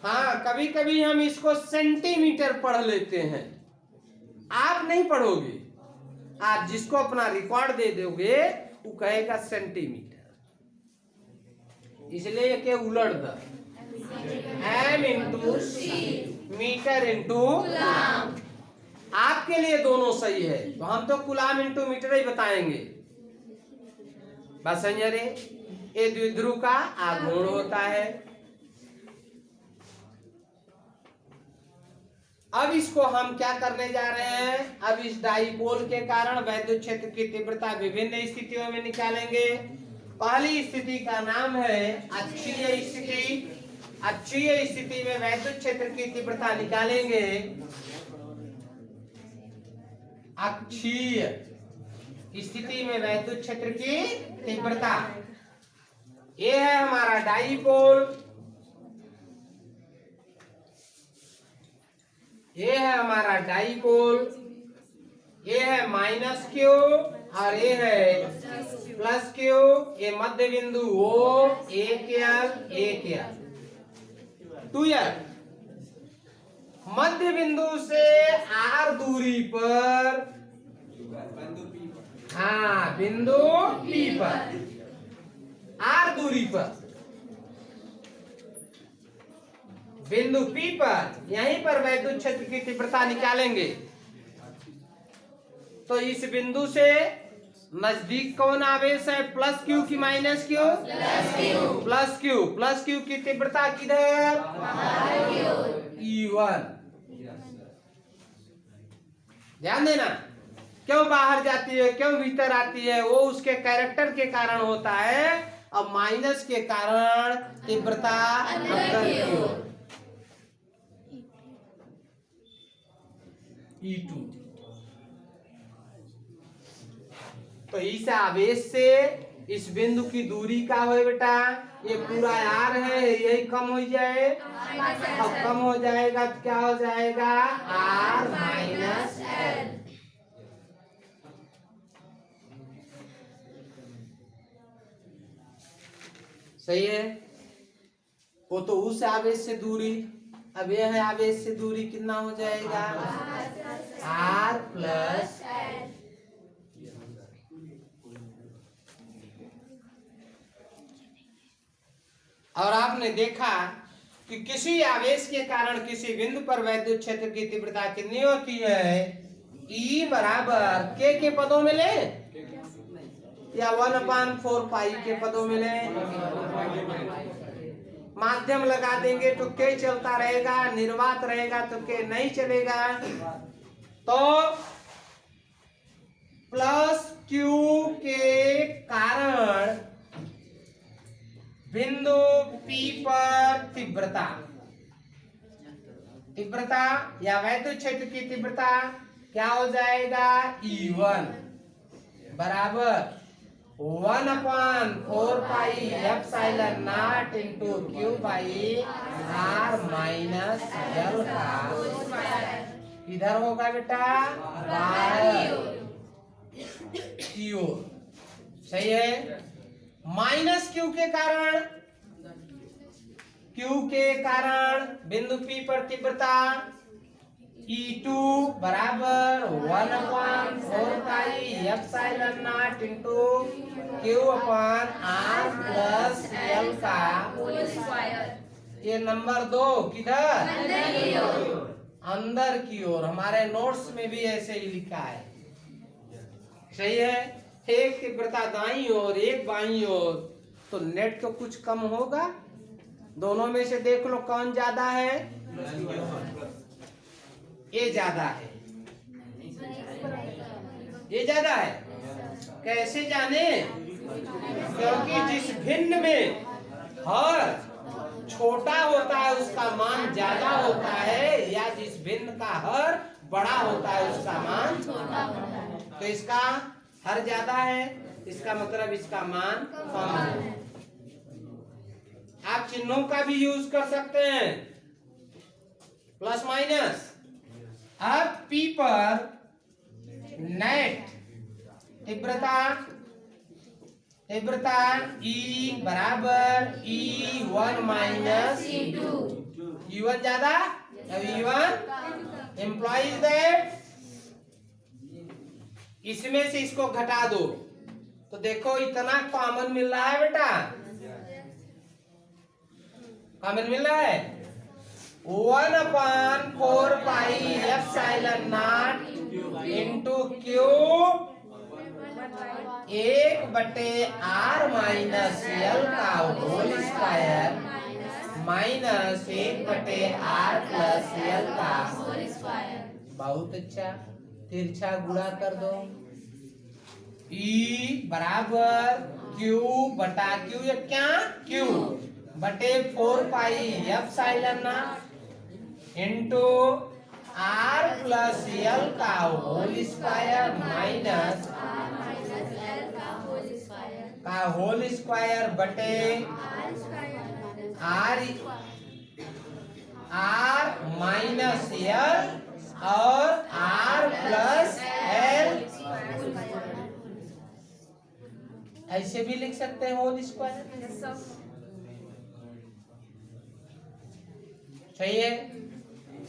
[SPEAKER 1] हाँ, कभी कभी हम इसको सेंटीमीटर पढ़ लेते हैं। आप नहीं पढ़ोगे, आप जिसको अपना रिकॉर्ड दे दोगे वो कहेगा सेंटीमीटर। इसलिए के उलट the M into C, metre into coulomb. आपके लिए दोनों सही है, तो हम तो कूलाम इंटू मीटर ही बताएंगे। बस रे, ये द्विध्रुव का आघूर्ण होता है। अब इसको हम क्या करने जा रहे हैं? अब इस डाइपोल के कारण वैद्युत क्षेत्र की तीव्रता विभिन्न स्थितियों में निकालेंगे। पहली स्थिति का नाम है अक्षीय स्थिति। अक्षीय स्थिति में वैद्युत क्षेत्र की तीव्रता निकालेंगे। अक्षीय स्थिति में वैद्युत क्षेत्र की तीव्रता, ये है हमारा डाइपोल, ये है हमारा डाइपोल, ये है -Q और ये है +Q। ये मध्य बिंदु O, 1L 2L। मध्य बिंदु से R दूरी पर, हाँ बिंदु P पर, R दूरी पर, बिंदु P पर, यहीं पर वैद्युत क्षेत्र की तीव्रता निकालेंगे। तो इस बिंदु से नजदीक कौन आवेश है? +Q की -Q? +Q की तीव्रता किधर? E1। ध्यान देना, क्यों बाहर जाती है, क्यों भीतर आती है, वो उसके कैरेक्टर के कारण होता है। अब माइनस के कारण तीव्रता अंदर की ओर, E2। तो इस आवेश से इस बिंदु की दूरी का हो बेटा, ये पूरा R है, यही कम हो जाए। अब कम हो जाएगा तो क्या हो जाएगा? R -L। सही है। वो तो उस आवेश से दूरी, अब यह है आवेश से दूरी, कितना हो जाएगा? R + और आपने देखा कि किसी आवेश के कारण किसी बिंदु पर वैद्युत क्षेत्र की तीव्रता कितनी होती है? E बराबर K के पदों में ले या 1/4 पाई के पदों में ले। माध्यम लगा देंगे तो K चलता रहेगा, निर्वात रहेगा तो K नहीं चलेगा। तो प्लस क्यू के कारण बिंदु P पर तीव्रता या वैद्युत क्षेत्र की तीव्रता क्या हो जाएगा? E1 बराबर 1/4 epsilon not into Q by R minus L का इधर होगा बेटा क्यू। सही है। माइनस क्यू के कारण बिंदु P पर तीव्रता E2 बराबर 1/4 एप्सिलॉन नॉट इंटू क्यू अपन आर प्लस एल का ये नंबर 2 किधर? अंदर की ओर। हमारे नोट्स में भी ऐसे ही लिखा है। सही है। एक तीव्रता दाईं ओर एक बाईं ओर, तो नेट तो कुछ कम होगा। दोनों में से देख लो कौन ज्यादा है? ये ज्यादा है। ये ज्यादा है। कैसे जाने? क्योंकि जिस भिन्न में हर छोटा होता है उसका मान ज्यादा होता है, या जिस भिन्न का हर बड़ा होता है उसका मान छोटा होता है। तो इसका हर ज्यादा है, इसका मतलब इसका मान कम है। आप चिन्हों का भी यूज कर सकते हैं, प्लस माइनस। अब P पर नेट तीव्रता E बराबर E1 माइनस E1 ज्यादा, अब E1 एम्प्लॉइज दैट इसमें से इसको घटा दो तो देखो इतना कॉमन मिल रहा है बेटा। कॉमन मिल रहा है 1/4 epsilon not into Q 1/r minus L का whole square minus 1/r plus L का होल स्क्वायर। बहुत अच्छा। तिरछा गुणा कर दो। E बराबर Q बटा Q, या क्या Q बटे 4 epsilon not into R plus L का होल स्क्वायर माइनस का होल स्क्वायर बटे R माइनस L और R प्लस L। ऐसे भी लिख सकते हैं होल स्क्वायर। सही है।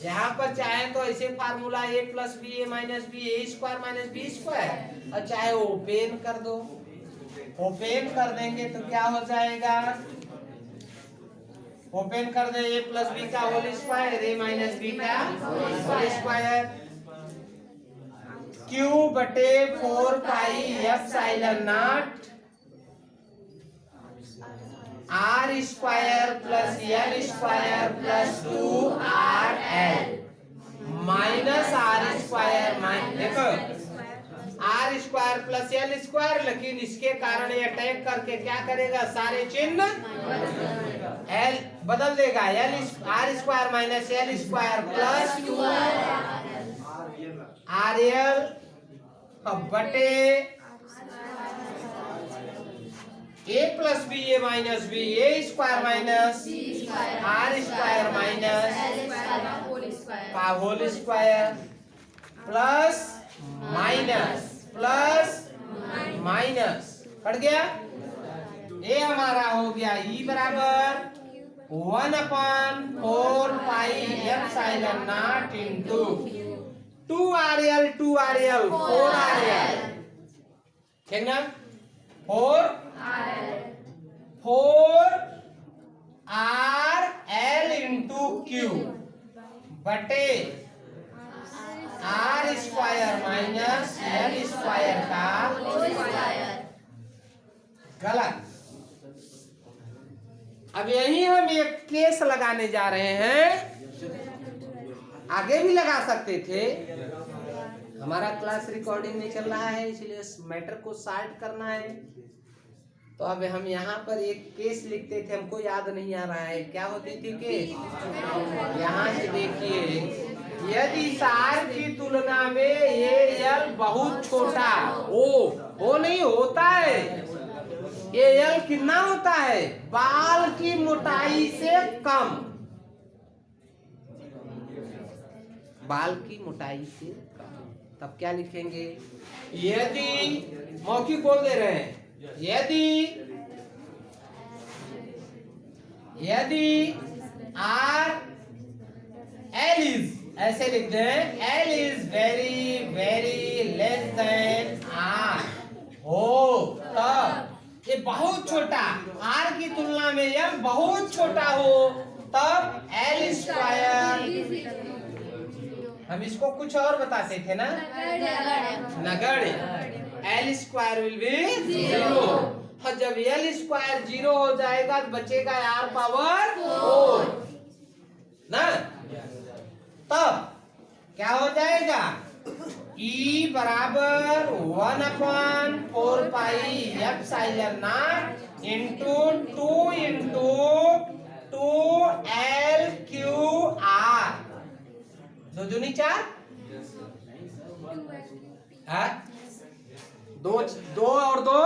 [SPEAKER 1] यहाँ पर चाहे तो ऐसे formula a plus B A minus B A square minus B square, और चाहे ओपन कर दो। ओपन कर देंगे तो क्या हो जाएगा? ओपन कर दे a प्लस बी का whole square a minus B का होल स्क्वायर Q बटे 4 epsilon not R square plus L square plus 2RL minus R square minus, देखो R square plus L square, लेकिन इसके कारण ये अटैक करके क्या करेगा? सारे चिन्ह L बदल देगा। R square minus L square plus 2RL बटे a plus B A minus B A square minus R square minus का whole square plus minus cut गया। ये हमारा हो गया E बराबर 1/4 epsilon not into 2RL 4RL, ठीक ना? 4RL इंटू Q बटे R square minus L square का गलत। अब यही हम एक केस लगाने जा रहे हैं, आगे भी लगा सकते थे। हमारा क्लास रिकॉर्डिंग नहीं चल रहा है, इसलिए इस मैटर को सॉल्व करना है। तो अब हम यहाँ पर एक केस लिखते थे, हमको याद नहीं आ रहा है क्या होती थी केस। यहाँ से देखिए, यदि सार की तुलना में ये यल बहुत छोटा हो नहीं होता है, ये यल कितना होता है, बाल की मोटाई से कम, बाल की मोटाई से कम, तब क्या लिखेंगे। यदि मौखिक बोल दे रहे हैं, यदि आर एल इज, ऐसे लिख दें, L is very very less than R हो, तब ये बहुत छोटा, आर की तुलना में यह बहुत छोटा हो, तब एल स्क्वायर, हम इसको कुछ और बताते थे ना, नगण्य, L square will be zero. और जब एल स्क्वायर जीरो हो जाएगा तो बचेगा आर पावर 4 ना, तब क्या हो जाएगा, E बराबर 1/4 pi epsilon not into 2 into 2L Q R, 2 दूनी 4, दो और 2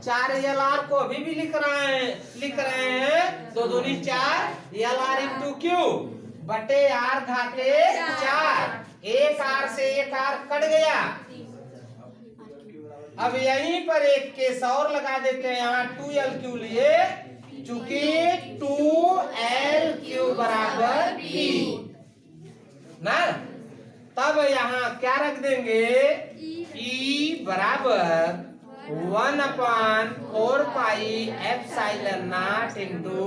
[SPEAKER 1] 4 एल आर को अभी भी लिख रहे हैं 2 दूनी 4 एल आर इंटू क्यू बटे आर घाते 4, एक आर से एक आर कट गया। अब यहीं पर एक केस और लगा देते हैं, यहाँ 2L क्यू लिए, चूंकि 2L क्यू बराबर P ना, तब यहाँ क्या रख देंगे, E बराबर 1/4 पाई एप्सिलॉन नॉट इंटू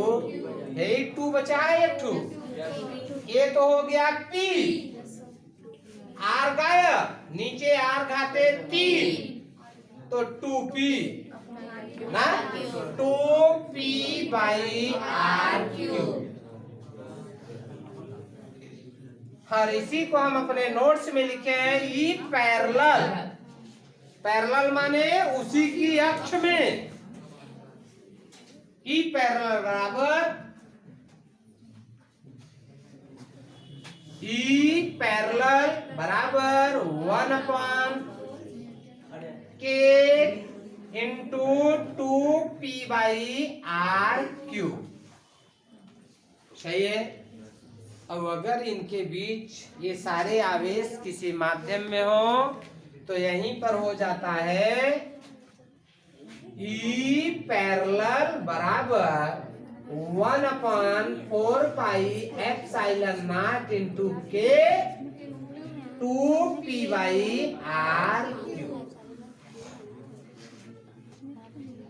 [SPEAKER 1] 2 बचा है 2, ये तो हो गया P, आर गायब, नीचे आर घाते 3, तो 2P ना, 2P बाई आर क्यूब। और इसी को हम अपने नोट्स में लिखे हैं, ई पैरेलल, पैरेलल माने उसी की अक्ष में, ई पैरेलल बराबर ई पैरेलल बराबर 1/k into 2P by R cube, सही है। अब अगर इनके बीच ये सारे आवेश किसी माध्यम में हो तो यहीं पर हो जाता है ई पैरेलल बराबर 1/4 पाई एप्सिलॉन नॉट इंटू के 2P बाई आर क्यूब,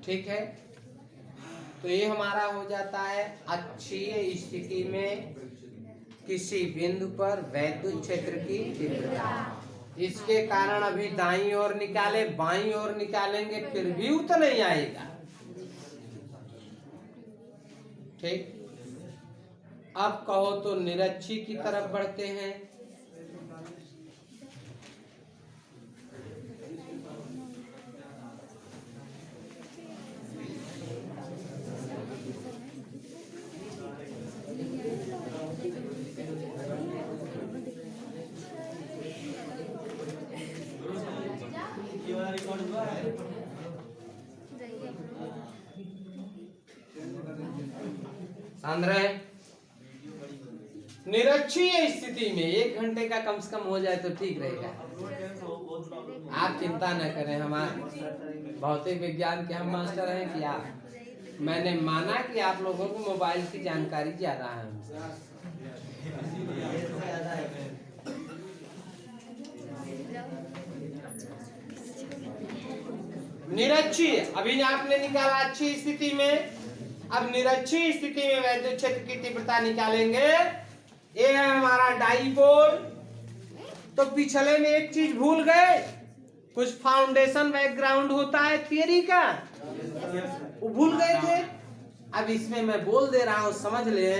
[SPEAKER 1] ठीक है। तो ये हमारा हो जाता है अक्षीय स्थिति में किसी बिंदु पर वैद्युत क्षेत्र की तीव्रता। इसके कारण अभी दाईं ओर निकाले, बाईं ओर निकालेंगे फिर भी उतना नहीं आएगा, ठीक। अब कहो तो निरक्षी की तरफ बढ़ते हैं। निरक्षीय स्थिति में 1 घंटे का कम से कम हो जाए तो ठीक रहेगा। आप चिंता न करें, हमारे भौतिक विज्ञान के हम मास्टर हैं कि आप, मैंने माना कि आप लोगों को मोबाइल की जानकारी ज्यादा है। निरक्षीय अभी आपने निकाला अच्छी स्थिति में, अब निरक्षीय स्थिति में वैद्युत क्षेत्र की तीव्रता निकालेंगे। ये है हमारा डाइपोल। तो पिछले में एक चीज भूल गए, कुछ फाउंडेशन बैकग्राउंड होता है थियरी का, वो भूल गए थे। अब इसमें मैं बोल दे रहा हूं, समझ ले।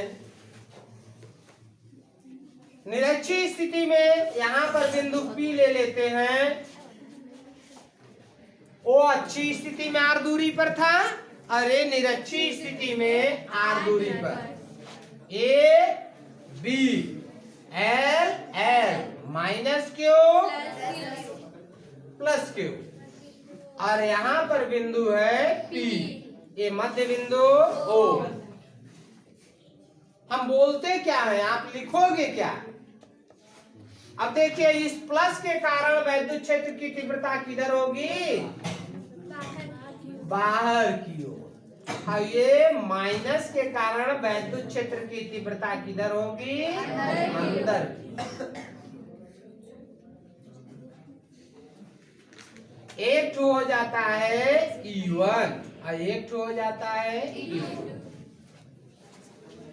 [SPEAKER 1] निरक्षीय स्थिति में यहाँ पर बिंदु P ले लेते हैं। वो अच्छी स्थिति में R दूरी पर था और ये निरक्षीय स्थिति में R दूरी पर। A B L L minus Q plus Q और यहाँ पर बिंदु है P, ये मध्य बिंदु O। हम बोलते क्या है, आप लिखोगे क्या? अब देखिए इस प्लस के कारण वैद्युत क्षेत्र की तीव्रता किधर होगी? बाहर की ओर। और ये माइनस के कारण वैद्युत क्षेत्र की तीव्रता किधर होगी? अंदर की। एक ठो हो जाता है E1 और एक ठो हो जाता है E2,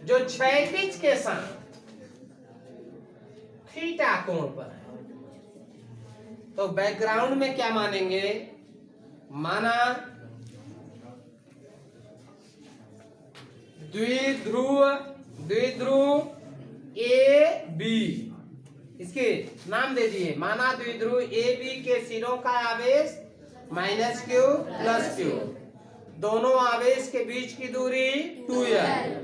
[SPEAKER 1] जो क्षैतिज के साथ थीटा कोण पर है। तो बैकग्राउंड में क्या मानेंगे? माना द्विध्रुव ए बी, इसके नाम दे दिए। माना द्विध्रुव ए बी के सिरों का आवेश माइनस Q प्लस Q, दोनों आवेश के बीच की दूरी 2L।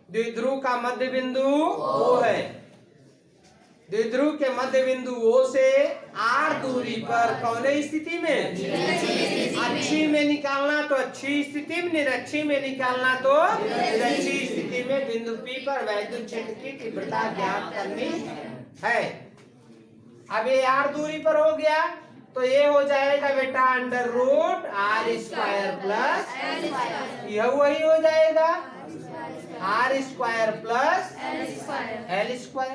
[SPEAKER 1] द्विध्रुव का मध्य बिंदु O है। द्विध्रुव के मध्य बिंदु O से R दूरी पर कौन स्थिति में? अच्छी में निकालना तो अच्छी स्थिति में, निरक्षी में निकालना तो निरक्षी स्थिति में बिंदु P पर वैद्युत क्षेत्र की तीव्रता ज्ञात करनी है। अब ये R दूरी पर हो गया तो ये हो जाएगा बेटा √R² प्लस, यह वही हो जाएगा R² प्लस L²।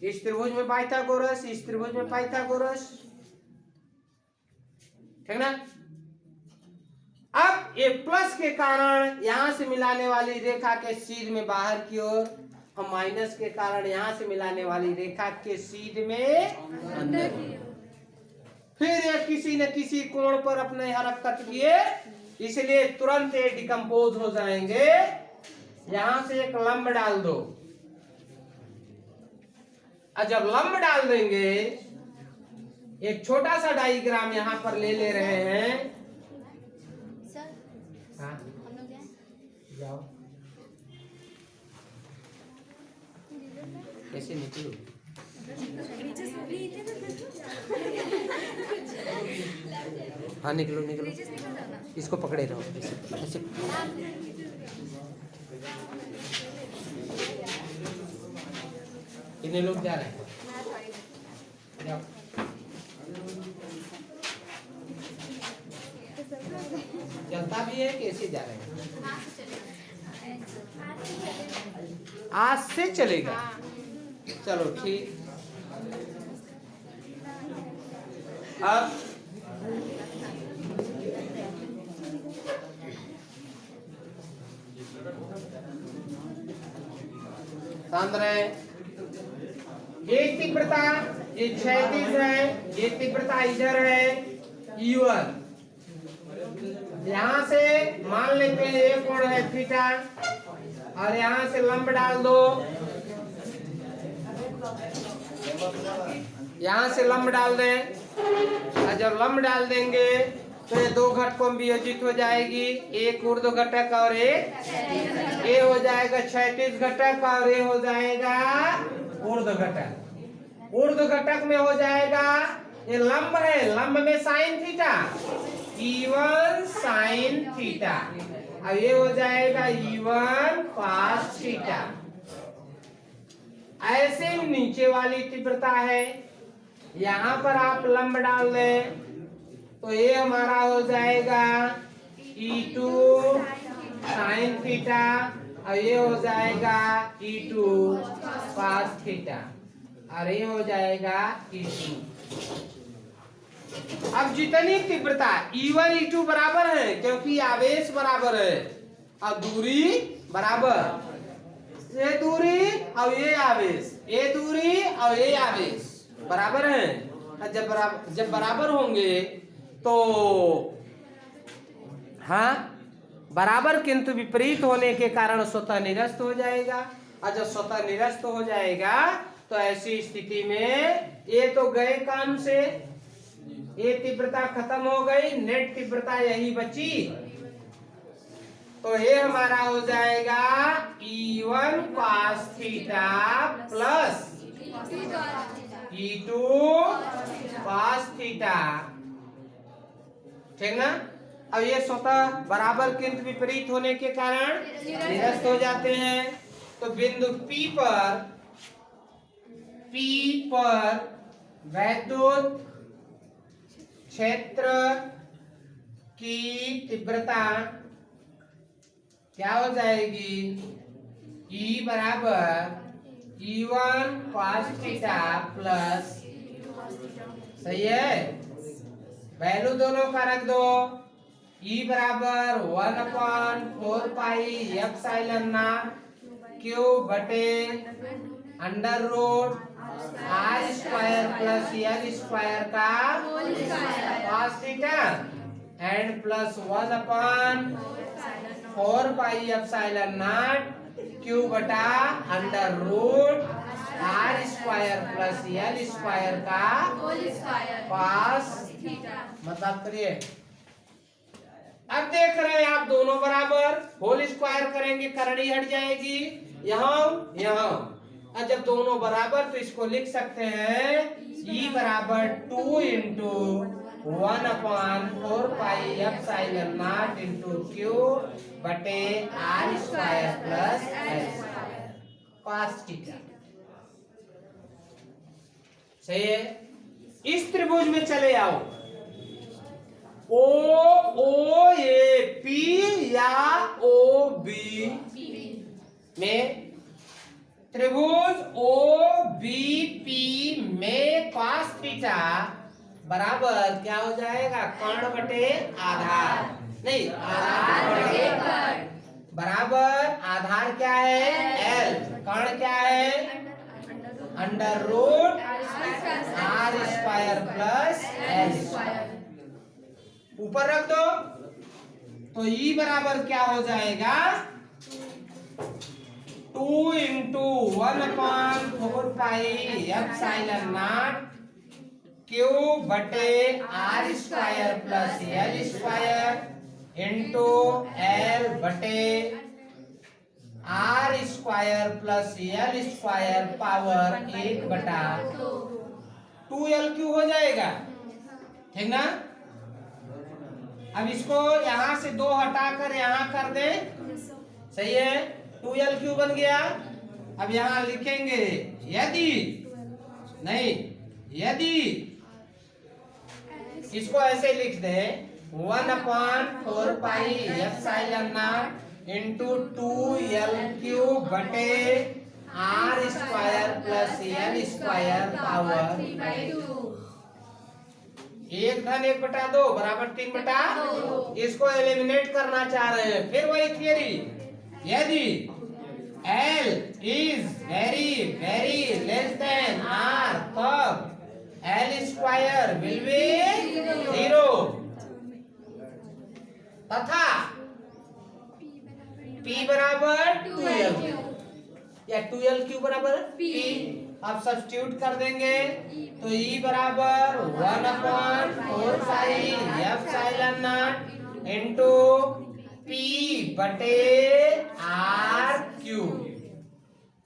[SPEAKER 1] इस त्रिभुज में पाइथागोरस, इस त्रिभुज में पाइथागोरस, ठीक ना? अब ये प्लस के कारण यहां से मिलाने वाली रेखा के सीध में बाहर की ओर, और माइनस के कारण यहां से मिलाने वाली रेखा के सीध में अंदर की ओर। फिर ये किसी न किसी कोण पर अपने हरकत किए, इसलिए तुरंत ये डिकम्पोज हो जाएंगे। यहां से एक लंब डाल दो, और जब लंब डाल देंगे, एक छोटा सा डायग्राम यहां पर ले रहे हैं।
[SPEAKER 2] सर,
[SPEAKER 1] हाँ
[SPEAKER 2] हम लोग जाएं?
[SPEAKER 1] जाओ, कैसे निकलो? हाँ निकलो निकलो, इसको पकड़े रहो ऐसे। कितने लोग जा रहे हैं? जाओ। चलता भी है, कैसे जा रहे हैं? आज से चलेगा। चलो ठीक। अब शांत रहे। ये तीव्रता ये क्षैतिज है, ये तीव्रता इधर है E1। यहां से मान लेते हैं ये कोण है थीटा, और यहां से लंब डाल दो, यहां से लंब डाल दें। और जब लंब डाल देंगे तो ये दो घटकों में वियोजित हो जाएगी, एक ऊर्ध्व घटक और एक ये हो जाएगा क्षैतिज घटक, और ये हो जाएगा ऊर्ध्व घटक। ऊर्ध्व घटक में हो जाएगा, ये लंब है, लंब में sine theta, E1 sine theta, और ये हो जाएगा E1 कॉस थीटा। ऐसे ही नीचे वाली तीव्रता है, यहां पर आप लंब डाल दें तो ये हमारा हो जाएगा E2 साइन थीटा, और ये हो जाएगा E2 कॉस थीटा, और ये हो जाएगा E2। अब जितनी तीव्रता E1 E2 बराबर है, क्योंकि आवेश बराबर है और दूरी बराबर, ये दूरी और ये आवेश, ये दूरी और ये आवेश बराबर है। जब बराबर होंगे तो हाँ बराबर, किंतु विपरीत होने के कारण स्वतः निरस्त हो जाएगा। और जब स्वतः निरस्त हो जाएगा तो ऐसी स्थिति में ये तो गए काम से, ये तीव्रता खत्म हो गई, नेट तीव्रता यही बची। तो ये हमारा हो जाएगा E1 cos theta plus E2 cos theta. ठीक ना। अब ये स्वतः बराबर किंतु विपरीत होने के कारण निरस्त हो जाते हैं। तो बिंदु P पर वैद्युत क्षेत्र की तीव्रता क्या हो जाएगी? E बराबर E1 cos थीटा प्लस, सही है, वैल्यू दोनों का रख दो। E बराबर 1/4 पाई एप्सिलॉन नॉट Q बटे under root R square plus L square का cos theta and plus 1/4 pi epsilon not Q बटा under root R square plus L square का cos थीटा। मतलब करिए, अब देख रहे हैं आप दोनों बराबर, होल स्क्वायर करेंगे करड़ी हट जाएगी, यहाँ और जब दोनों बराबर तो इसको लिख सकते हैं E बराबर 2 into 1/4 pi epsilon not into Q बटे R square plus L square cos theta. सही है। इस त्रिभुज में चले आओ, ओ ए पी या ओ बी में, त्रिभुज ओ बी पी में cos थीटा बराबर क्या हो जाएगा? कर्ण बटे आधार, नहीं आधार बटे कर्ण बराबर आधार क्या है? L, कर्ण क्या है? Under root R square plus L square. ऊपर रख दो तो E बराबर क्या हो जाएगा? 2 into 1/4 pi epsilon not Q बटे R square plus L square into L बटे R square plus L square power 1/2L3 हो जाएगा। ठीक ना। अब इसको यहां से 2 हटाकर यहां कर दे, सही है, 2L3 बन गया। अब यहां लिखेंगे यदि, नहीं यदि, इसको ऐसे लिख दे 1/4 pi epsilon not into 2L3 बटे R square plus L square power 1/2 बराबर 3/2। इसको एलिमिनेट करना चाह रहे हैं, फिर वही थियरी, यदि L is very very less then R तब L स्क्वायर विल बी 0 तथा P बराबर 2L3 या 2L3 बराबर P। अब सब्स्टिट्यूट कर देंगे तो E बराबर 1/4 pi epsilon not into P बटे R3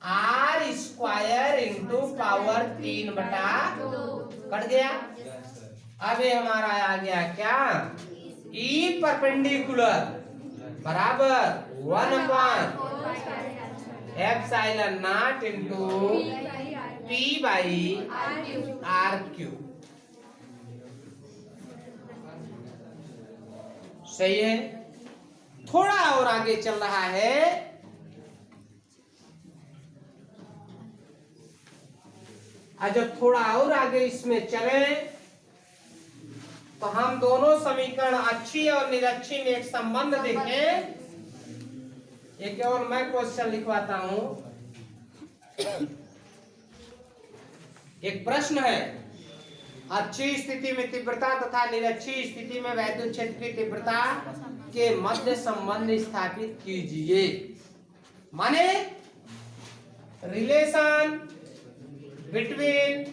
[SPEAKER 1] R square into power 3/2 cut गया। अब ये हमारा आ गया क्या? E परपेंडिकुलर बराबर 1/4 epsilon not into P by R3। सही है। थोड़ा और आगे चल रहा है, जब थोड़ा और आगे इसमें चले तो हम दोनों समीकरण अच्छी और निरक्षी में एक संबंध देखें। ये केवल मैं क्वेश्चन लिखवाता हूं। एक प्रश्न है, अच्छी स्थिति में तीव्रता तथा निरक्षी स्थिति में वैद्युत क्षेत्र की तीव्रता के मध्य संबंध स्थापित कीजिए। माने relation between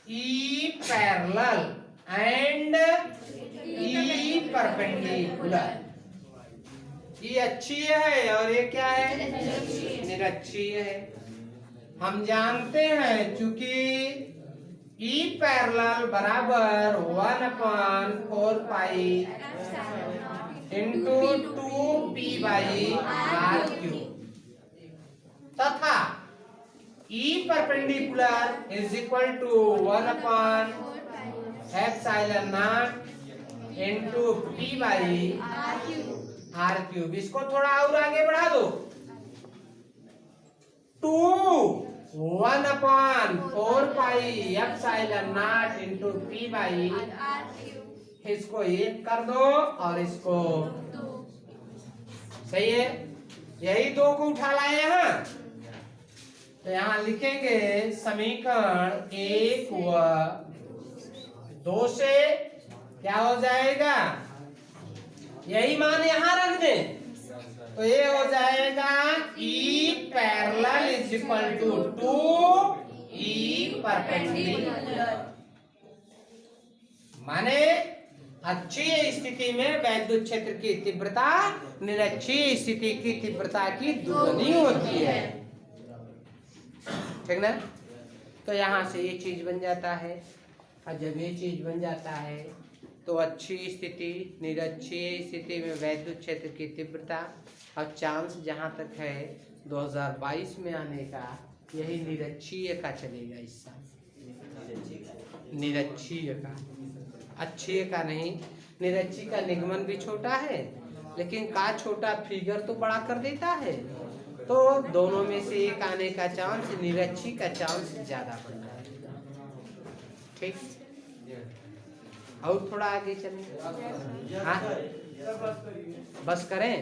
[SPEAKER 1] E parallel and E perpendicular। ये अच्छी है और ये क्या है, निरक्षीय है। हम जानते हैं चूंकि E पैरेलल बराबर 1/4 पाई इंटू 2p/r³ तथा E perpendicular is equal to 1/ε0 into p/r³। इसको थोड़ा और आगे बढ़ा दो, 1/4 पाई ε0 इंटू p/r³। इसको 1 कर दो और इसको, सही है, यही 2 को उठा लाए यहाँ, तो यहाँ लिखेंगे समीकरण 1 व 2 से क्या हो जाएगा, यही मान यहाँ रख दें तो ये हो जाएगा E parallel is equal to 2E perpendicular. माने अक्षीय स्थिति में वैद्युत क्षेत्र की तीव्रता निरक्षीय स्थिति की तीव्रता की दुगनी होती है, ठीक ना। तो यहाँ से ये चीज बन जाता है, और जब ये चीज बन जाता है तो अक्षीय स्थिति निरक्षीय स्थिति में वैद्युत क्षेत्र की तीव्रता, और चांस जहाँ तक है 2022 में आने का, यही निरक्षीय का चलेगा इस साल, निरक्षीय का, अक्षीय का नहीं। निरक्षीय का निगमन भी छोटा है, लेकिन का छोटा फिगर तो बड़ा कर देता है, तो दोनों में से एक आने का चांस, निरक्षीय का चांस ज्यादा बनता है, ठीक। और थोड़ा आगे चलें, हाँ बस करें।